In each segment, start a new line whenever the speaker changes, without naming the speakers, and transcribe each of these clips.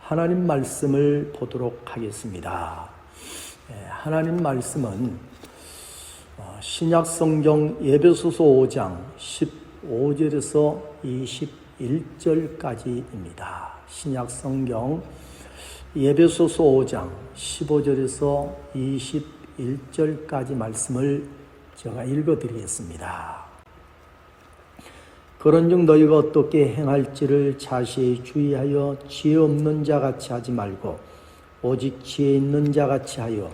하나님 말씀을 보도록 하겠습니다. 하나님 말씀은 신약 성경 에베소서 5장 15절에서 21절까지입니다. 신약 성경 에베소서 5장 15절에서 21절까지 말씀을 제가 읽어드리겠습니다. 그런즉 너희가 어떻게 행할지를 자세히 주의하여 지혜 없는 자같이 하지 말고 오직 지혜 있는 자같이 하여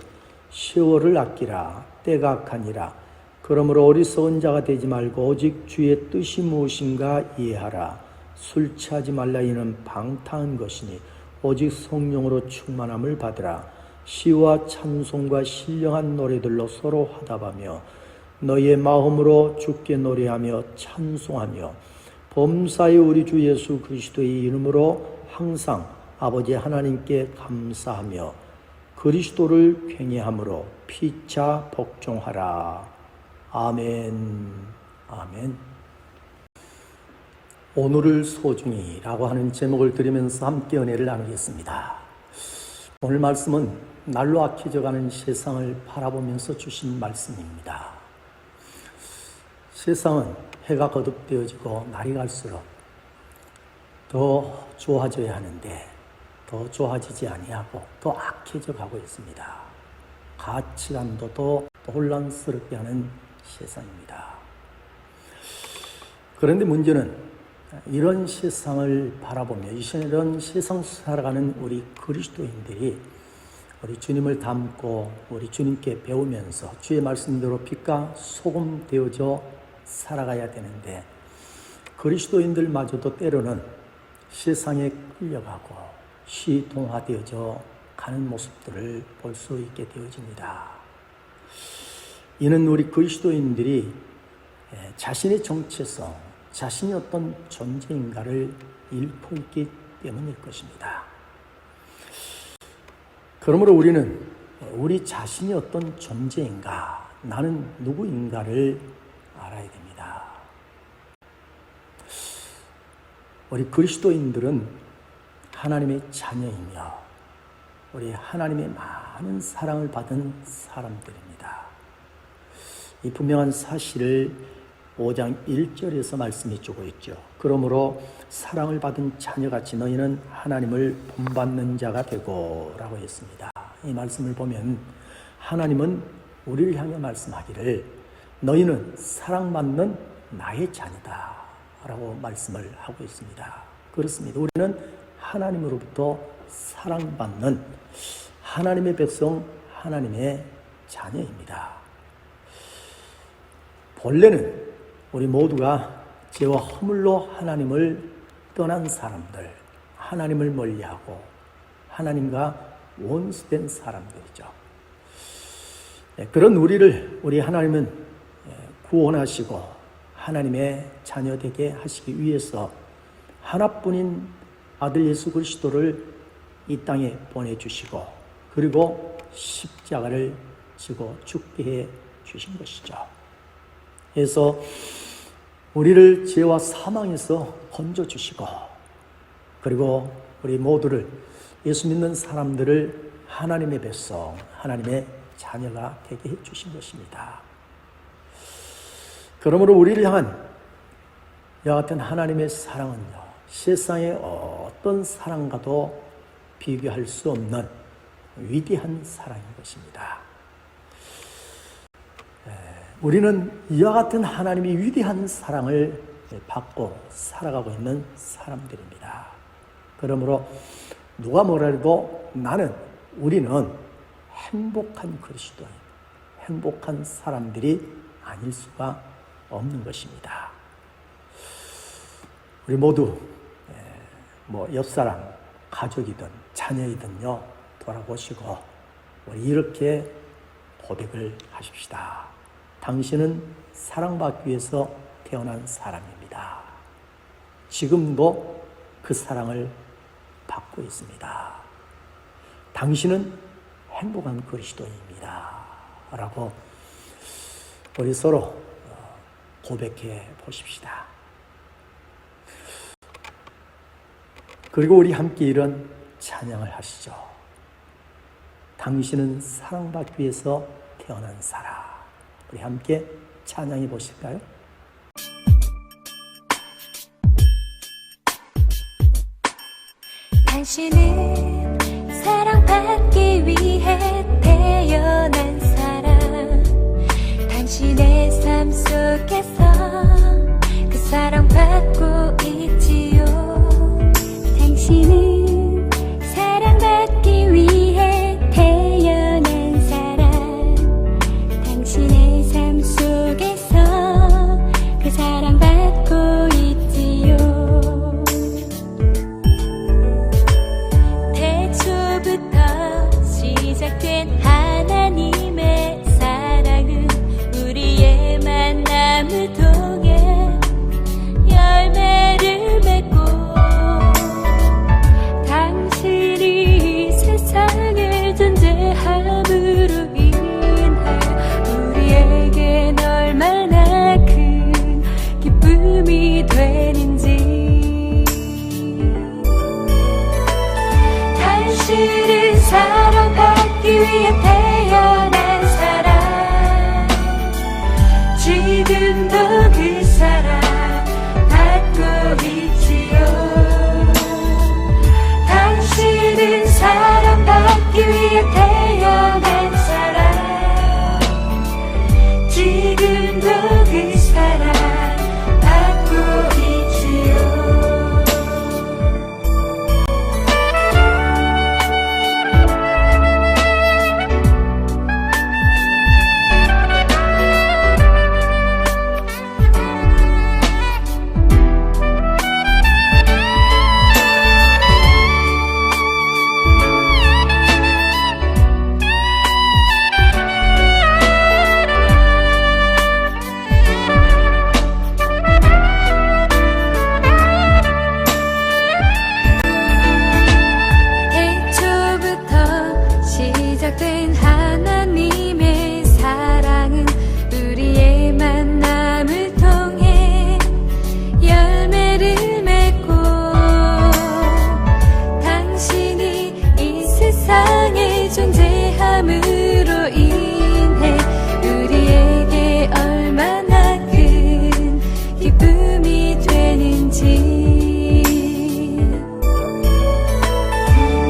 세월을 아끼라. 때가 악하니라. 그러므로 어리석은 자가 되지 말고 오직 주의 뜻이 무엇인가 이해하라. 술 취하지 말라. 이는 방탕한 것이니 오직 성령으로 충만함을 받으라. 시와 찬송과 신령한 노래들로 서로 화답하며 너희의 마음으로 주께 노래하며 찬송하며 범사의 우리 주 예수 그리스도의 이름으로 항상 아버지 하나님께 감사하며 그리스도를 경외함으로 피차 복종하라. 아멘. 아멘. 오늘을 소중히 라고 하는 제목을 들으면서 함께 은혜를 나누겠습니다. 오늘 말씀은 날로 악해져가는 세상을 바라보면서 주신 말씀입니다. 세상은 해가 거듭되어지고 날이 갈수록 더 좋아져야 하는데 더 좋아지지 아니하고 더 악해져 가고 있습니다. 가치관도 더 혼란스럽게 하는 세상입니다. 그런데 문제는 이런 세상을 바라보며 이런 세상 살아가는 우리 그리스도인들이 우리 주님을 닮고 우리 주님께 배우면서 주의 말씀대로 빛과 소금 되어져 살아가야 되는데 그리스도인들마저도 때로는 세상에 끌려가고 시동화되어져 가는 모습들을 볼 수 있게 되어집니다. 이는 우리 그리스도인들이 자신의 정체성, 자신이 어떤 존재인가를 잃고 있기 때문일 것입니다. 그러므로 우리는 우리 자신이 어떤 존재인가, 나는 누구인가를 알아야 됩니다. 우리 그리스도인들은 하나님의 자녀이며 우리 하나님의 많은 사랑을 받은 사람들입니다. 이 분명한 사실을 5장 1절에서 말씀해 주고 있죠. 그러므로 사랑을 받은 자녀같이 너희는 하나님을 본받는 자가 되고 라고 했습니다. 이 말씀을 보면 하나님은 우리를 향해 말씀하기를 너희는 사랑받는 나의 자녀다 라고 말씀을 하고 있습니다. 그렇습니다. 우리는 하나님으로부터 사랑받는 하나님의 백성, 하나님의 자녀입니다. 본래는 우리 모두가 죄와 허물로 하나님을 떠난 사람들, 하나님을 멀리하고 하나님과 원수된 사람들이죠. 그런 우리 하나님은 구원하시고 하나님의 자녀 되게 하시기 위해서 하나뿐인 아들 예수 그리스도를 이 땅에 보내주시고 그리고 십자가를 지고 죽게 해 주신 것이죠. 그래서 우리를 죄와 사망에서 건져주시고 그리고 우리 모두를 예수 믿는 사람들을 하나님의 백성, 하나님의 자녀가 되게 해 주신 것입니다. 그러므로 우리를 향한 이와 같은 하나님의 사랑은요, 세상의 어떤 사랑과도 비교할 수 없는 위대한 사랑인 것입니다. 우리는 이와 같은 하나님의 위대한 사랑을 받고 살아가고 있는 사람들입니다. 그러므로 누가 뭐라 해도 우리는 행복한 그리스도인, 행복한 사람들이 아닐 수가 없는 것입니다. 우리 모두 옆사람, 가족이든 자녀이든요 돌아보시고 우리 이렇게 고백을 하십시다. 당신은 사랑받기 위해서 태어난 사람입니다. 지금도 그 사랑을 받고 있습니다. 당신은 행복한 그리스도인입니다. 라고 우리 서로 고백해 보십시다. 그리고 우리 함께 이런 찬양을 하시죠. 당신은 사랑받기 위해서 태어난 사람. 우리 함께 찬양해 보실까요?
당신은 사랑받기 위해 태어난 사람. 당신의 삶 속에서 그 사랑받고 있지요. 당신은 사랑받기 위해 태어난 사람. 당신의 삶 속에서 그 사랑받고 있지요. 태초부터 시작된 하나님의 사랑은 우리의 만남을 통해 열매를 맺고, 당신이 세상에 존재함으로 인해 우리에겐 얼마나 큰 기쁨이 되는지. 당신은 사랑받기 위해 태어난 사람. 지금도 그 사랑 받고 있지요. 당신은 사랑받기 위해 태어난 사람. 지금도 그 사랑 받고 있지요. 태초부터 시작된 하나님의 사랑은 우리의 만남을 통해 열매를 맺고, 당신이 이 세상에 존재함으로 인해 우리에게 얼마나 큰 기쁨이 되는지.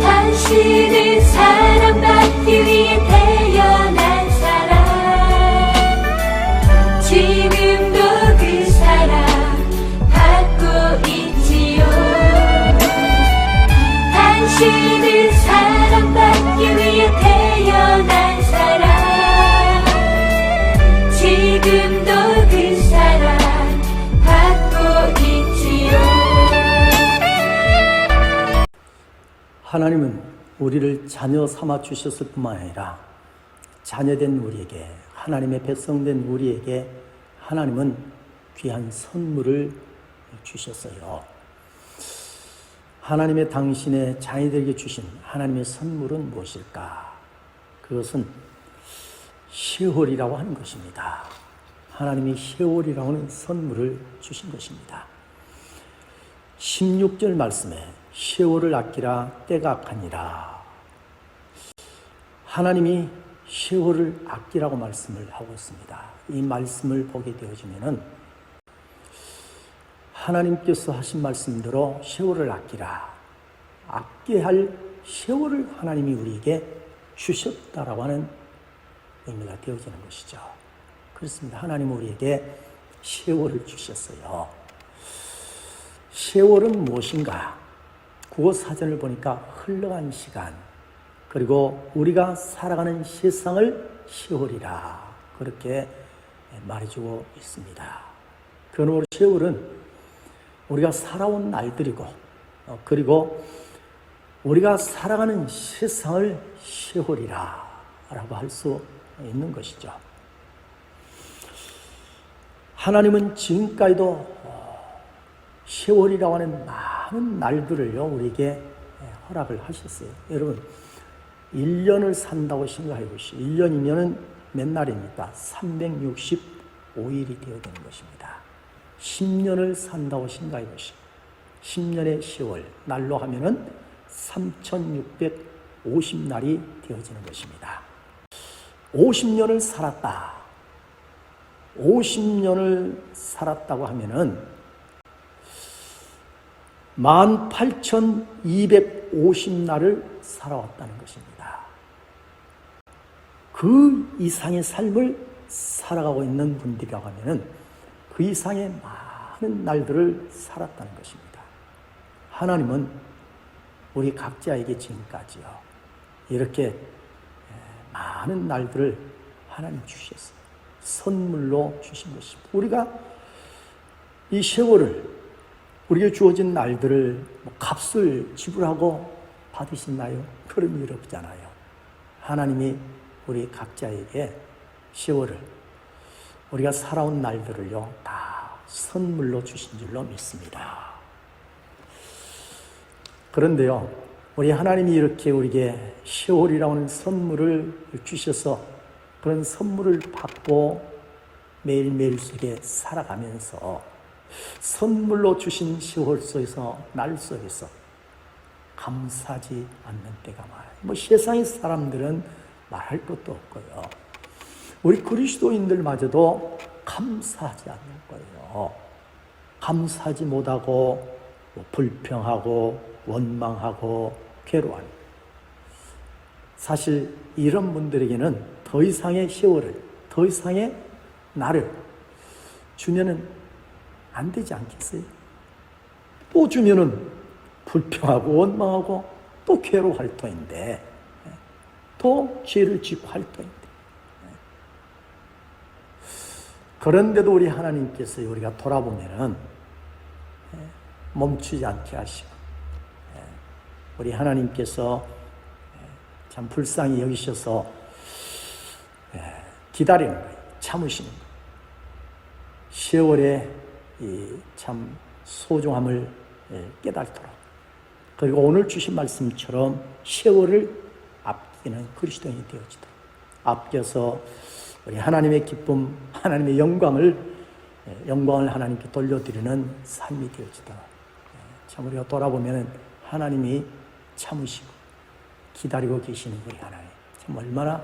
당신은 사랑받기 위해 태어난 사람. 지금도 그 사랑 받고 있지요. 당신은 사랑받기 위해 태어난 사람. 지금도 그 사랑 받고 있지요.
하나님은 우리를 자녀 삼아 주셨을 뿐만 아니라 자녀된 우리에게, 하나님의 백성된 우리에게 하나님은 귀한 선물을 주셨어요. 하나님의 당신의 자녀들에게 주신 하나님의 선물은 무엇일까? 그것은 세월이라고 하는 것입니다. 하나님이 세월이라고 하는 선물을 주신 것입니다. 16절 말씀에 세월을 아끼라 때가 악하니라. 하나님이 세월을 아끼라고 말씀을 하고 있습니다. 이 말씀을 보게 되어지면은 하나님께서 하신 말씀대로 세월을 아끼라, 아껴야 할 세월을 하나님이 우리에게 주셨다라고 하는 의미가 되어지는 것이죠. 그렇습니다. 하나님은 우리에게 세월을 주셨어요. 세월은 무엇인가? 국어사전을 보니까 흘러간 시간, 그리고 우리가 살아가는 세상을 세월이라 그렇게 말해주고 있습니다. 그러므로 세월은 우리가 살아온 날들이고, 그리고 우리가 살아가는 세상을 세월이라 라고 할 수 있는 것이죠. 하나님은 지금까지도 세월이라고 하는 많은 날들을요 우리에게 허락을 하셨어요. 여러분, 1년을 산다고 생각해 보시죠. 1년이면은 몇 날입니까? 365일이 되어야 되는 것입니다. 10년을 산다고 생각해 보시죠. 10년의 세월, 날로 하면은 3650날이 되어지는 것입니다. 50년을 살았다. 50년을 살았다고 하면은 18,250날을 살아왔다는 것입니다. 그 이상의 삶을 살아가고 있는 분들이라고 하면은 그 이상의 많은 날들을 살았다는 것입니다. 하나님은 우리 각자에게 지금까지요, 이렇게 많은 날들을 하나님 주셨어요. 선물로 주신 것입니다. 우리가 이 세월을, 우리에게 주어진 날들을 값을 지불하고 받으시나요? 그런 일 없잖아요. 하나님이 우리 각자에게 세월을, 우리가 살아온 날들을요, 다 선물로 주신 줄로 믿습니다. 그런데요, 우리 하나님이 이렇게 우리에게 세월이라고 하는 선물을 주셔서 그런 선물을 받고 매일매일 속에 살아가면서 선물로 주신 세월 속에서, 날 속에서 감사하지 않는 때가 많아요. 세상의 사람들은 말할 것도 없고요. 우리 그리스도인들마저도 감사하지 않는 거예요. 감사하지 못하고 불평하고 원망하고 괴로워하는. 사실 이런 분들에게는 더 이상의 세월을, 더 이상의 날을 주면은 안 되지 않겠어요? 또 주면은 불평하고 원망하고 또 괴로워할 터인데, 또 죄를 짓고 할 터인데. 그런데도 우리 하나님께서 우리가 돌아보면은 멈추지 않게 하시고, 우리 하나님께서 참 불쌍히 여기셔서 기다리는 거예요. 참으시는 거예요. 세월의 이 참 소중함을 깨닫도록. 그리고 오늘 주신 말씀처럼 세월을 아끼는 그리스도인이 되어지도록, 아껴서 우리 하나님의 기쁨, 하나님의 영광을 하나님께 돌려드리는 삶이 되어지도록. 참 우리가 돌아보면 하나님이 참으시고 기다리고 계시는 우리 하나님, 참 얼마나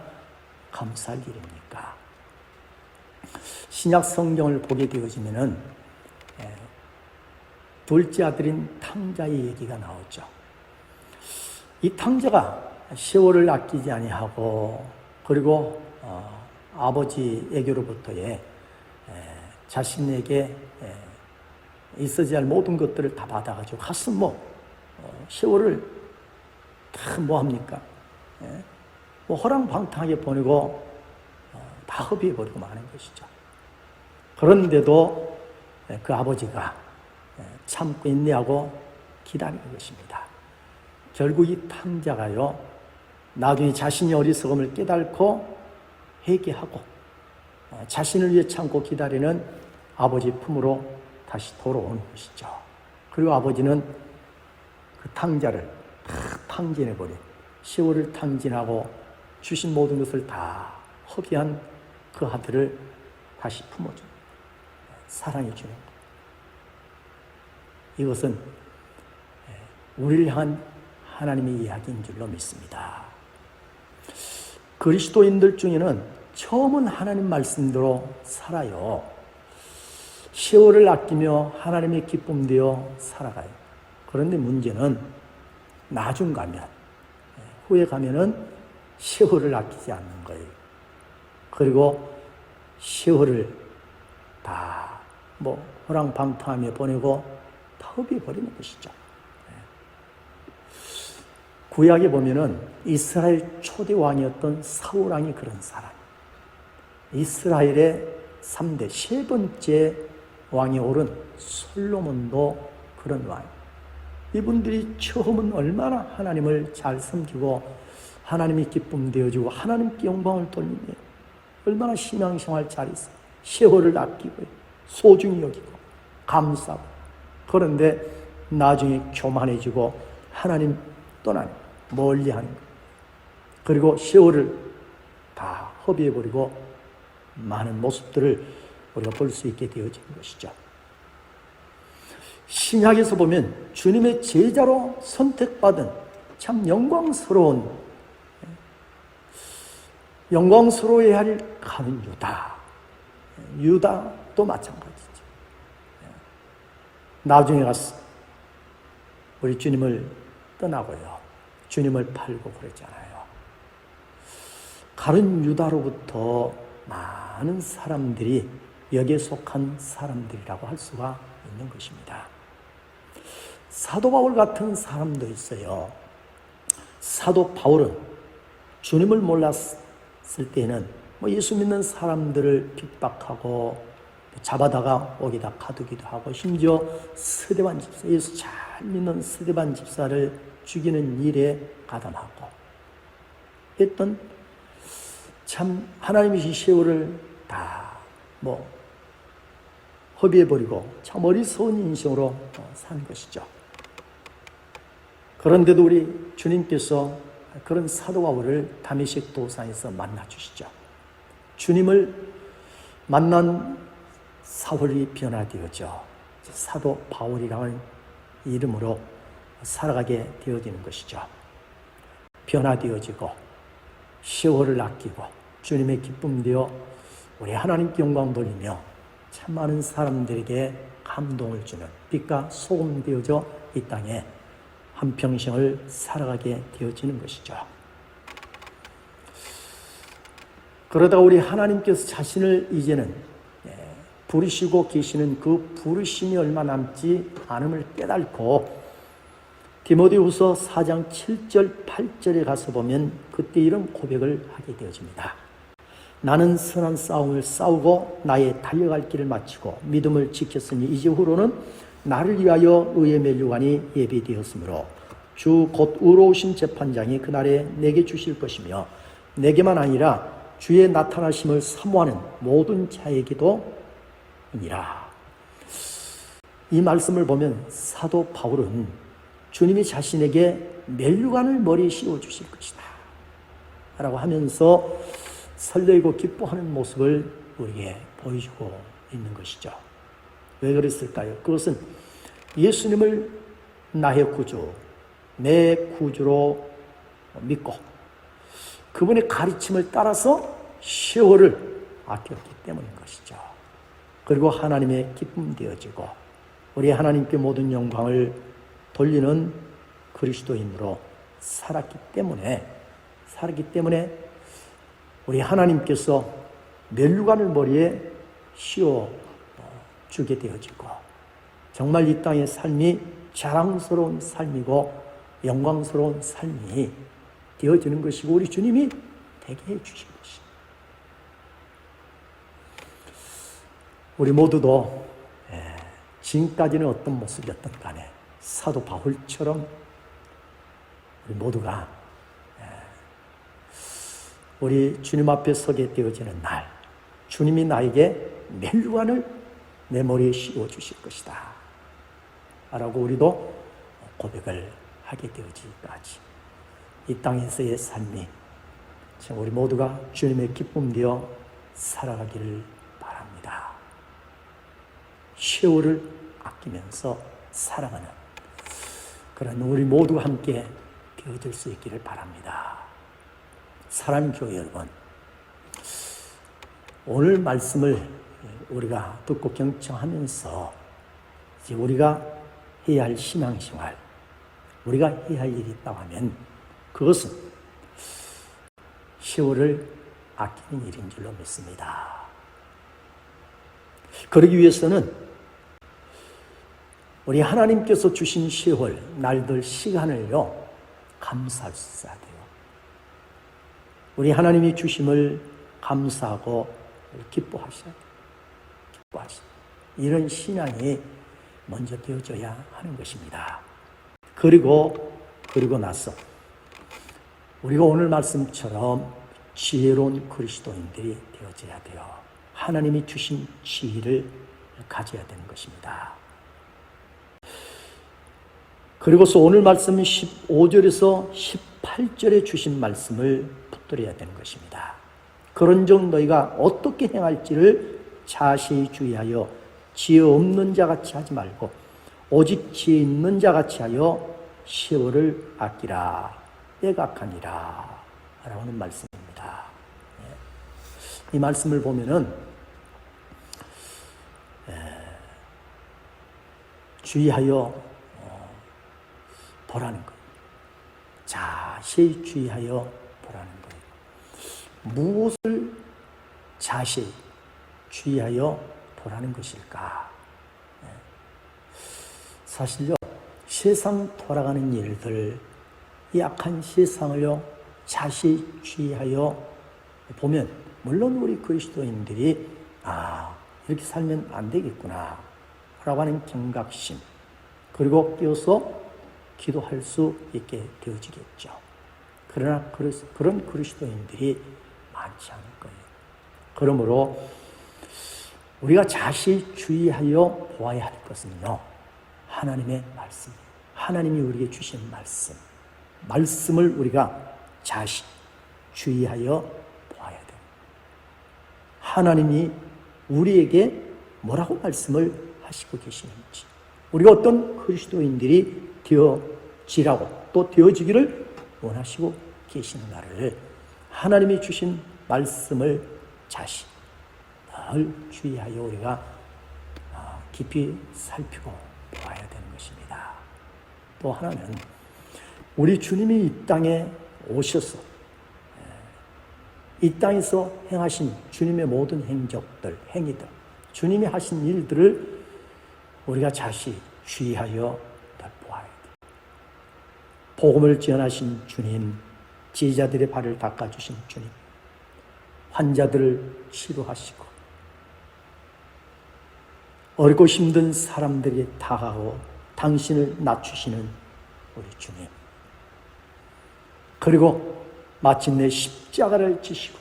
감사할 일입니까? 신약 성경을 보게 되어지면은 둘째 아들인 탕자의 얘기가 나오죠. 이 탕자가 세월을 아끼지 아니하고, 그리고 아버지에게로부터의 자신에게 있어야 할 모든 것들을 다 받아가지고 가서 세월을 다 뭐합니까? 허랑방탕하게 보내고 다 허비해버리고 마는 것이죠. 그런데도 그 아버지가 참고 인내하고 기다리는 것입니다. 결국 이 탕자가요, 나중에 자신이 어리석음을 깨닫고 회개하고 자신을 위해 참고 기다리는 아버지 품으로 다시 돌아오는 것이죠. 그리고 아버지는 그 탕자를 다 탕진해버린, 세월을 탕진하고 주신 모든 것을 다 허비한 그 아들을 다시 품어주는, 사랑해주는 것. 이것은 우리를 향한 하나님의 이야기인 줄로 믿습니다. 그리스도인들 중에는 처음은 하나님 말씀대로 살아요. 세월을 아끼며 하나님의 기쁨 되어 살아가요. 그런데 문제는 나중 가면, 후에 가면은 세월을 아끼지 않는 거예요. 그리고 세월을 다 호랑방탕하며 보내고 다 허비해버리는 것이죠. 구약에 보면은 이스라엘 초대 왕이었던 사울 왕이 그런 사람, 이스라엘의 3대 세 번째 왕이 오른 솔로몬도 그런 왕. 이분들이 처음은 얼마나 하나님을 잘 섬기고 하나님이 기쁨 되어주고 하나님께 영광을 돌리며 얼마나 신앙생활 잘했어요. 세월을 아끼고 소중히 여기고 감사하고. 그런데 나중에 교만해지고 하나님 떠나는, 멀리하는 것. 그리고 세월을 다 허비해버리고 많은 모습들을 우리가 볼 수 있게 되어지는 것이죠. 신약에서 보면 주님의 제자로 선택받은 참 영광스러워야 할 가는 유다도 마찬가지죠. 나중에 가서 우리 주님을 떠나고요, 주님을 팔고 그랬잖아요. 가룟 유다로부터 많은 사람들이 여기에 속한 사람들이라고 할 수가 있는 것입니다. 사도 바울 같은 사람도 있어요. 사도 바울은 주님을 몰랐을 때는 예수 믿는 사람들을 핍박하고 잡아다가 옥에다 가두기도 하고, 심지어 스데반 집사, 예수 잘 믿는 스데반 집사를 죽이는 일에 가담하고 했던, 참 하나님이 세월을 다 허비해버리고 참 어리석은 인생으로 산 것이죠. 그런데도 우리 주님께서 그런 사도 바울을 다메섹 도상에서 만나 주시죠. 주님을 만난 사울이 변화되어져 사도 바울이라는 이름으로 살아가게 되어지는 것이죠. 변화되어지고 세월을 아끼고 주님의 기쁨 되어 우리 하나님께 영광 돌리며 참 많은 사람들에게 감동을 주는 빛과 소금 되어져 이 땅에 한평생을 살아가게 되어지는 것이죠. 그러다가 우리 하나님께서 자신을 이제는 부르시고 계시는 그 부르심이 얼마 남지 않음을 깨닫고 디모데후서 4장 7절 8절에 가서 보면 그때 이런 고백을 하게 되어집니다. 나는 선한 싸움을 싸우고 나의 달려갈 길을 마치고 믿음을 지켰으니 이제 후로는 나를 위하여 의의 면류관이 예비되었으므로 주 곧 의로우신 재판장이 그날에 내게 주실 것이며 내게만 아니라 주의 나타나심을 사모하는 모든 자에게도 이니라. 이 말씀을 보면 사도 바울은 주님이 자신에게 면류관을 머리에 씌워주실 것이다 라고 하면서 설레이고 기뻐하는 모습을 우리에게 보여주고 있는 것이죠. 왜 그랬을까요? 그것은 예수님을 나의 구주, 내 구주로 믿고 그분의 가르침을 따라서 세월을 아꼈기 때문인 것이죠. 그리고 하나님의 기쁨 되어지고 우리 하나님께 모든 영광을 돌리는 그리스도인으로 살았기 때문에 우리 하나님께서 면류관을 머리에 씌워 주게 되어지고 정말 이 땅의 삶이 자랑스러운 삶이고 영광스러운 삶이 되어지는 것이고 우리 주님이 되게 해주신 것입니다. 우리 모두도 지금까지는 어떤 모습이었던 간에 사도 바울처럼 우리 모두가 우리 주님 앞에 서게 되어지는 날 주님이 나에게 면류관을 내 머리에 씌워 주실 것이다 라고 우리도 고백을 하게 되어지기까지 이 땅에서의 삶이 우리 모두가 주님의 기쁨 되어 살아가기를 바랍니다. 세월을 아끼면서 살아가는 그런 우리 모두가 함께 되어질 수 있기를 바랍니다. 사랑하는 교회 여러분, 오늘 말씀을 우리가 듣고 경청하면서 이제 우리가 해야 할 신앙생활, 우리가 해야 할 일이 있다고 하면 그것은 세월을 아끼는 일인 줄로 믿습니다. 그러기 위해서는 우리 하나님께서 주신 세월, 날들, 시간을요 감사할 수 있어야 돼요. 우리 하나님이 주심을 감사하고 기뻐하셔야 돼요. 이런 신앙이 먼저 되어져야 하는 것입니다. 그리고 나서 우리가 오늘 말씀처럼 지혜로운 그리스도인들이 되어져야 돼요. 하나님이 주신 지혜를 가져야 되는 것입니다. 그리고서 오늘 말씀 15절에서 18절에 주신 말씀을 붙들어야 되는 것입니다. 그런즉 너희가 어떻게 행할지를 자세히 주의하여 지혜 없는 자같이 하지 말고 오직 지혜 있는 자같이 하여 세월을 아끼라. 빼각하니라 라고 하는 말씀입니다. 이 말씀을 보면은 주의하여 보라는 거예요. 자세히 주의하여 보라는 거예요. 무엇을 자세히 주의하여 보라는 것일까? 사실요, 세상 돌아가는 일들, 이 악한 세상을요 자세히 주의하여 보면, 물론 우리 그리스도인들이 이렇게 살면 안 되겠구나 라고 하는 경각심, 그리고 깨어서 기도할 수 있게 되어지겠죠. 그러나 그런 그리스도인들이 많지 않을 거예요. 그러므로 우리가 자세히 주의하여 보아야 할 것은요, 하나님의 말씀, 하나님이 우리에게 주신 말씀을 우리가 자세히 주의하여 보아야 돼요. 하나님이 우리에게 뭐라고 말씀을 하시고 계시는지, 우리가 어떤 그리스도인들이 되어지라고 또 되어지기를 원하시고 계시는가를 하나님이 주신 말씀을 자신 늘 주의하여 우리가 깊이 살피고 보아야 되는 것입니다. 또 하나는 우리 주님이 이 땅에 오셔서 이 땅에서 행하신 주님의 모든 행위들, 주님이 하신 일들을 우리가 자세히 주의하여 보아야 돼요. 복음을 전하신 주님, 제자들의 발을 닦아주신 주님, 환자들을 치료하시고 어렵고 힘든 사람들에게 다가가고 당신을 낮추시는 우리 주님, 그리고 마침내 십자가를 지시고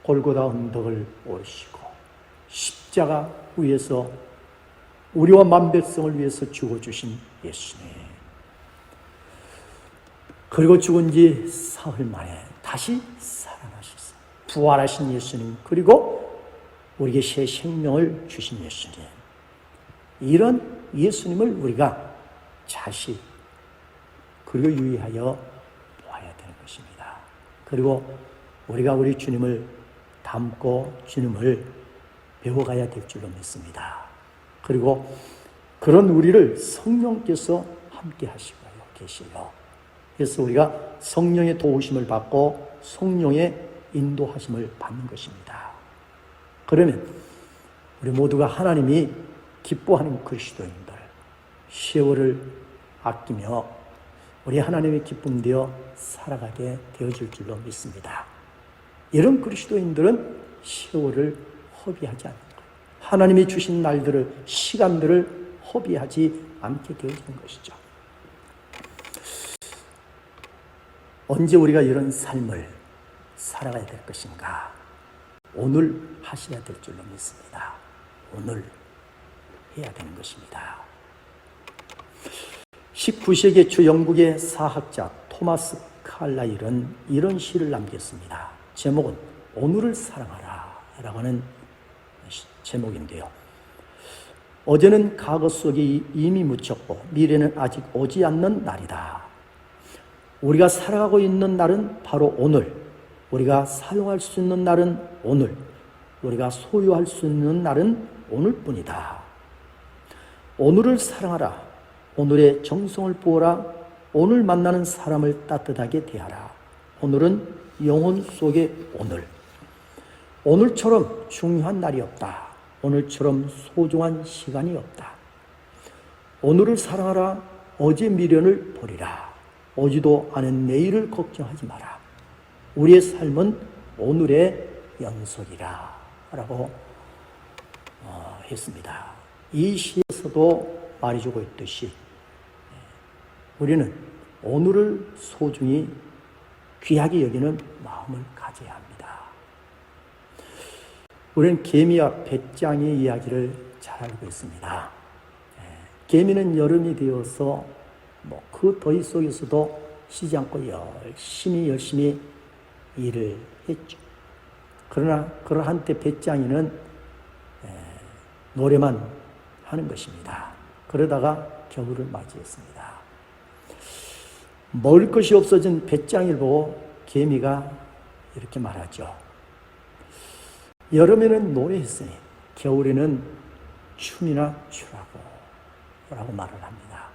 골고다 언덕을 오르시고 십자가 위에서 우리와 만백성을 위해서 죽어주신 예수님, 그리고 죽은 지 사흘 만에 다시 살아나셔서 부활하신 예수님, 그리고 우리에게 새 생명을 주신 예수님, 이런 예수님을 우리가 자시 그리고 유의하여 보아야 되는 것입니다. 그리고 우리가 우리 주님을 닮고 주님을 배워가야 될 줄로 믿습니다. 그리고 그런 우리를 성령께서 함께 하시고 계시요. 그래서 우리가 성령의 도우심을 받고 성령의 인도하심을 받는 것입니다. 그러면 우리 모두가 하나님이 기뻐하는 그리스도인들, 세월을 아끼며 우리 하나님의 기쁨 되어 살아가게 되어질 줄로 믿습니다. 이런 그리스도인들은 세월을 허비하지 않는 거예요. 하나님이 주신 날들을, 시간들을 허비하지 않게 되어지는 것이죠. 언제 우리가 이런 삶을 살아가야 될 것인가? 오늘 하셔야 될 줄로 믿습니다. 오늘 해야 되는 것입니다. 19세기 초 영국의 사학자 토마스 칼라일은 이런 시를 남겼습니다. 제목은 오늘을 사랑하라 라고 하는 제목인데요. 어제는 과거 속에 이미 묻혔고 미래는 아직 오지 않는 날이다. 우리가 살아가고 있는 날은 바로 오늘, 우리가 사용할 수 있는 날은 오늘, 우리가 소유할 수 있는 날은 오늘뿐이다. 오늘을 사랑하라. 오늘의 정성을 부어라. 오늘 만나는 사람을 따뜻하게 대하라. 오늘은 영혼 속의 오늘. 오늘처럼 중요한 날이 없다. 오늘처럼 소중한 시간이 없다. 오늘을 사랑하라. 어제 미련을 버리라. 오지도 않은 내일을 걱정하지 마라. 우리의 삶은 오늘의 연속이라 라고 했습니다. 이 시에서도 말해주고 있듯이 우리는 오늘을 소중히 귀하게 여기는 마음을 가져야 합니다. 우리는 개미와 배짱의 이야기를 잘 알고 있습니다. 개미는 여름이 되어서 그 더위 속에서도 쉬지 않고 열심히 일을 했죠. 그러나 한때 배짱이는 노래만 하는 것입니다. 그러다가 겨울을 맞이했습니다. 먹을 것이 없어진 배짱이를 보고 개미가 이렇게 말하죠. 여름에는 노래했으니 겨울에는 춤이나 추라고 라고 말을 합니다.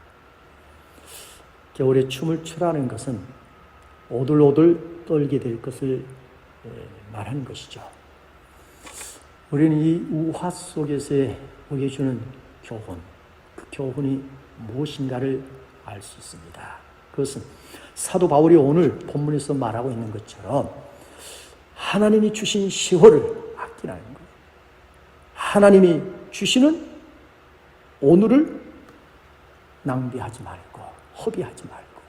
겨울에 춤을 추라는 것은 오들오들 떨게 될 것을 말하는 것이죠. 우리는 이 우화 속에서 우리에게 주는 교훈, 그 교훈이 무엇인가를 알 수 있습니다. 그것은 사도 바울이 오늘 본문에서 말하고 있는 것처럼 하나님이 주신 시월을 아끼라는 거예요. 하나님이 주시는 오늘을 낭비하지 말고 허비하지 말고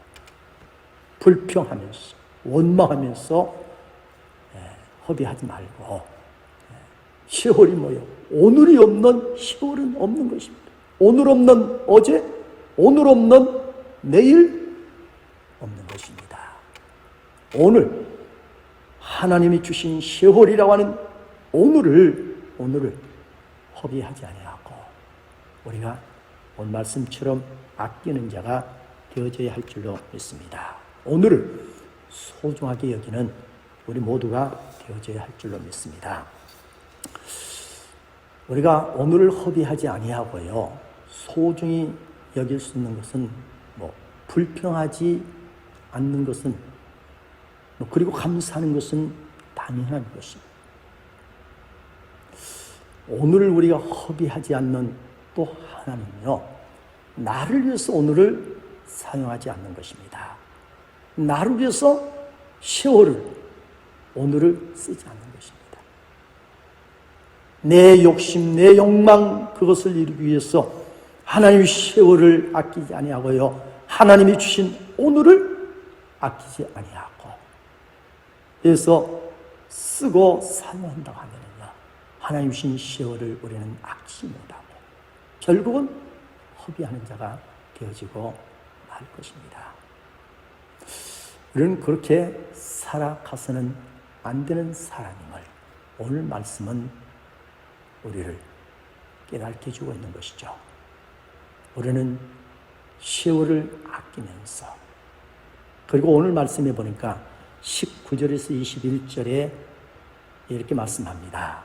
불평하면서 원망하면서 허비하지 말고 시월이 뭐예요? 오늘이 없는 시월은 없는 것입니다. 오늘 없는 어제, 오늘 없는 내일 없는 것입니다. 오늘 하나님이 주신 시월이라고 하는 오늘을 허비하지 아니하고 우리가 오늘 말씀처럼 아끼는 자가 되어져야 할 줄로 믿습니다. 오늘을 소중하게 여기는 우리 모두가 되어져야 할 줄로 믿습니다. 우리가 오늘을 허비하지 아니하고요, 소중히 여길 수 있는 것은 불평하지 않는 것은 그리고 감사하는 것은 당연한 것입니다. 오늘을 우리가 허비하지 않는 또 하나는요, 나를 위해서 오늘을 사용하지 않는 것입니다. 나를 위해서 시월을 오늘을 쓰지 않는 것입니다. 내 욕심, 내 욕망 그것을 이루기 위해서 하나님의 시월을 아끼지 아니하고요, 하나님이 주신 오늘을 아끼지 아니하고, 그래서 쓰고 사용한다고 하면요, 하나님 주신 시월을 우리는 아끼지 못하고 결국은 허비하는 자가 되어지고 말 것입니다. 우리는 그렇게 살아가서는 안 되는 사람임을 오늘 말씀은 우리를 깨닫게 해주고 있는 것이죠. 우리는 시월을 아끼면서, 그리고 오늘 말씀해 보니까 19절에서 21절에 이렇게 말씀합니다.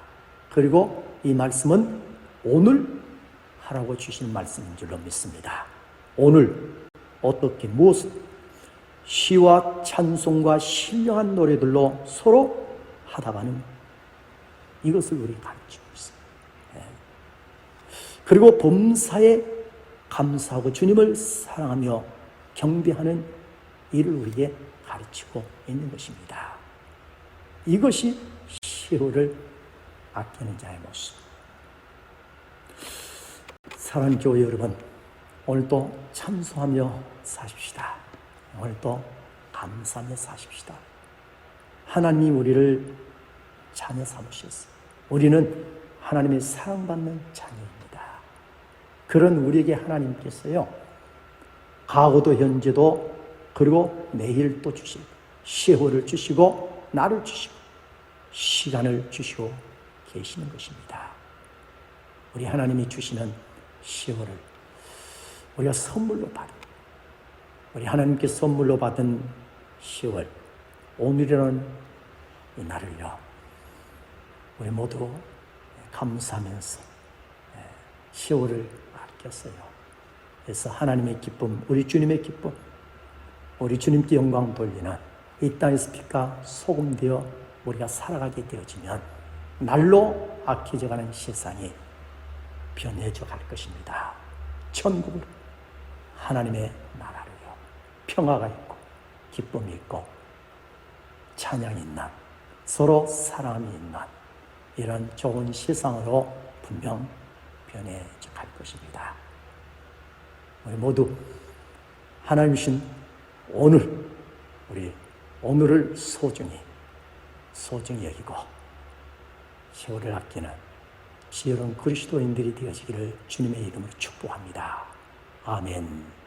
그리고 이 말씀은 오늘 하라고 주신 말씀인 줄로 믿습니다. 오늘 어떻게 무엇을 시와 찬송과 신령한 노래들로 서로 하다가는 이것을 우리 가르치고 있습니다. 그리고 범사에 감사하고 주님을 사랑하며 경배하는 일을 우리에게 가르치고 있는 것입니다. 이것이 시월을 아끼는 자의 모습. 사랑하는 교회 여러분, 오늘도 찬송하며 사십시다. 오늘도 감사하며 사십시다. 하나님이 우리를 자녀 삼으셨어요. 우리는 하나님의 사랑받는 자녀입니다. 그런 우리에게 하나님께서요, 과거도 현재도 그리고 내일도 주시고 시월을 주시고 나를 주시고 시간을 주시고 계시는 것입니다. 우리 하나님이 주시는 시월을 우리가 선물로 받은, 우리 하나님께 선물로 받은 시월, 오늘이라는 이 날을요, 우리 모두 감사하면서 시월을 아꼈어요. 그래서 하나님의 기쁨, 우리 주님의 기쁨, 우리 주님께 영광 돌리는 이 땅에서 빛과 소금 되어 우리가 살아가게 되어지면 날로 악해져가는 세상이 변해져 갈 것입니다. 천국을, 하나님의 나라로요, 평화가 있고 기쁨이 있고 찬양이 있는, 서로 사랑이 있는 이런 좋은 세상으로 분명 변해져 갈 것입니다. 우리 모두 하나님 주신 오늘, 우리 오늘을 소중히 여기고 시월을 아끼는 지혜로운 그리스도인들이 되어지기를 주님의 이름으로 축복합니다. 아멘.